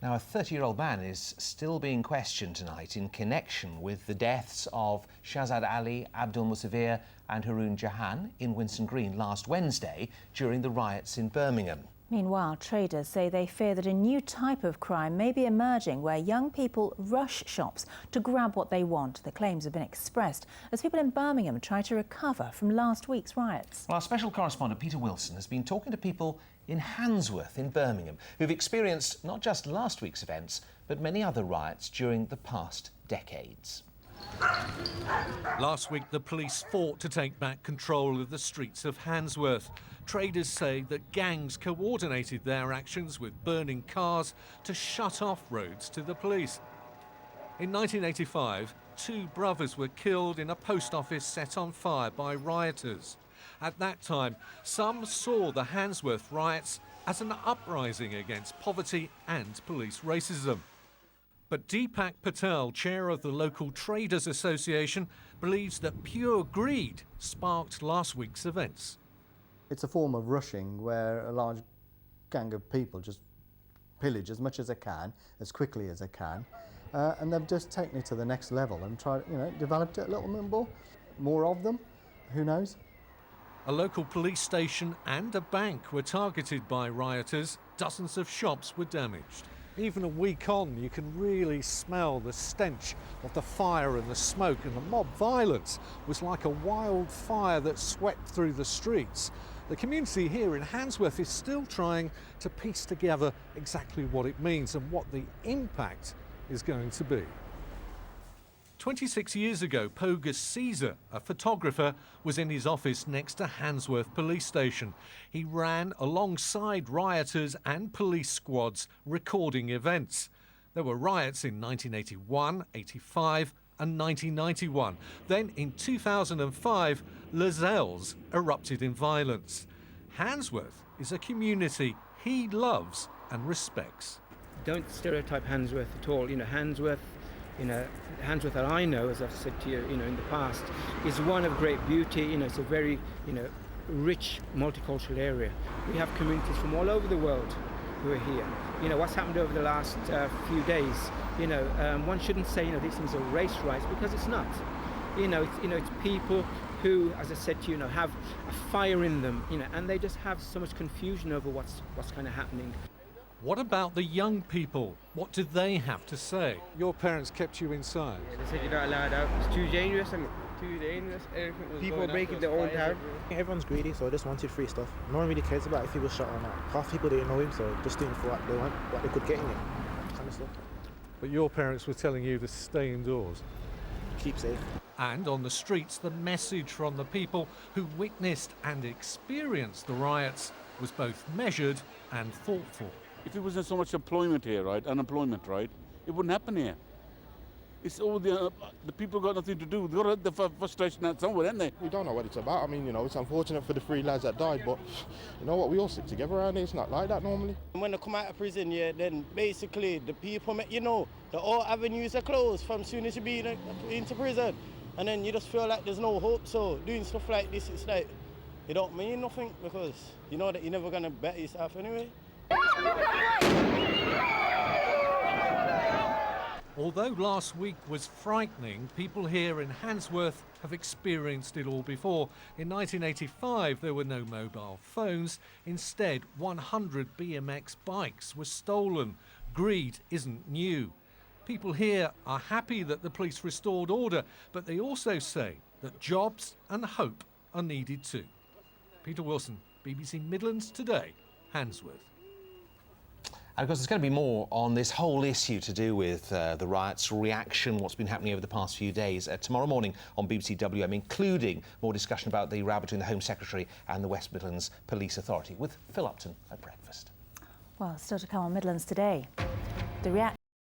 Now, a 30-year-old man is still being questioned tonight in connection with the deaths of Shahzad Ali, Abdul Musavir and Haroon Jahan in Winson Green last Wednesday during the riots in Birmingham. Meanwhile, traders say they fear that a new type of crime may be emerging where young people rush shops to grab what they want. The claims have been expressed as people in Birmingham try to recover from last week's riots. Well, our special correspondent Peter Wilson has been talking to people in Handsworth in Birmingham who've experienced not just last week's events but many other riots during the past decades. Last week, the police fought to take back control of the streets of Handsworth. Traders say that gangs coordinated their actions with burning cars to shut off roads to the police. In 1985, 2 brothers were killed in a post office set on fire by rioters. At that time, some saw the Handsworth riots as an uprising against poverty and police racism. But Deepak Patel, chair of the local Traders Association, believes that pure greed sparked last week's events. It's a form of rushing where a large gang of people just pillage as much as they can, as quickly as they can, and they've just taken it to the next level and tried, developed it a little bit more of them, who knows? A local police station and a bank were targeted by rioters. Dozens of shops were damaged. Even a week on, you can really smell the stench of the fire and the smoke, and the mob violence was like a wildfire that swept through the streets. The community here in Handsworth is still trying to piece together exactly what it means and what the impact is going to be. 26 years ago, Pogus Caesar, a photographer, was in his office next to Handsworth police station. He ran alongside rioters and police squads recording events. There were riots in 1981, 85 and 1991. Then in 2005, Lascelles erupted in violence. Handsworth is a community he loves and respects. Don't stereotype Handsworth at all. Handsworth that I know, as I've said to you, in the past, is one of great beauty. It's a very, rich multicultural area. We have communities from all over the world who are here. What's happened over the last few days, one shouldn't say, these things are race riots, because it's not. It's people who, as I said to you, have a fire in them, and they just have so much confusion over what's kind of happening. What about the young people? What did they have to say? Your parents kept you inside. Yeah, they said you're not allowed out. It's too dangerous. Too dangerous. People breaking their own down. Everyone's greedy, so they just wanted free stuff. No one really cares about if he was shot or not. Half people didn't know him, so just doing for what they want, what they could get in it, kind of stuff. But your parents were telling you to stay indoors. Keep safe. And on the streets, the message from the people who witnessed and experienced the riots was both measured and thoughtful. If it wasn't so much employment here, right, unemployment, right, it wouldn't happen here. It's all the people got nothing to do. They've got to have the frustration out somewhere, haven't they? We don't know what it's about. I mean, it's unfortunate for the 3 lads that died, but you know what, we all stick together around here. It's not like that normally. When they come out of prison, then basically the people, the all avenues are closed from soon as you be into prison. And then you just feel like there's no hope. So doing stuff like this, it's like, it don't mean nothing, because you know that you're never going to bet yourself anyway. Although last week was frightening, people here in Handsworth have experienced it all before. In 1985, there were no mobile phones. Instead, 100 BMX bikes were stolen. Greed isn't new. People here are happy that the police restored order, but they also say that jobs and hope are needed too. Peter Wilson, BBC Midlands Today, Handsworth. And of course, there's going to be more on this whole issue to do with the riots, reaction, what's been happening over the past few days tomorrow morning on BBC WM, including more discussion about the row between the Home Secretary and the West Midlands Police Authority with Phil Upton at breakfast. Well, still to come on Midlands Today. The reaction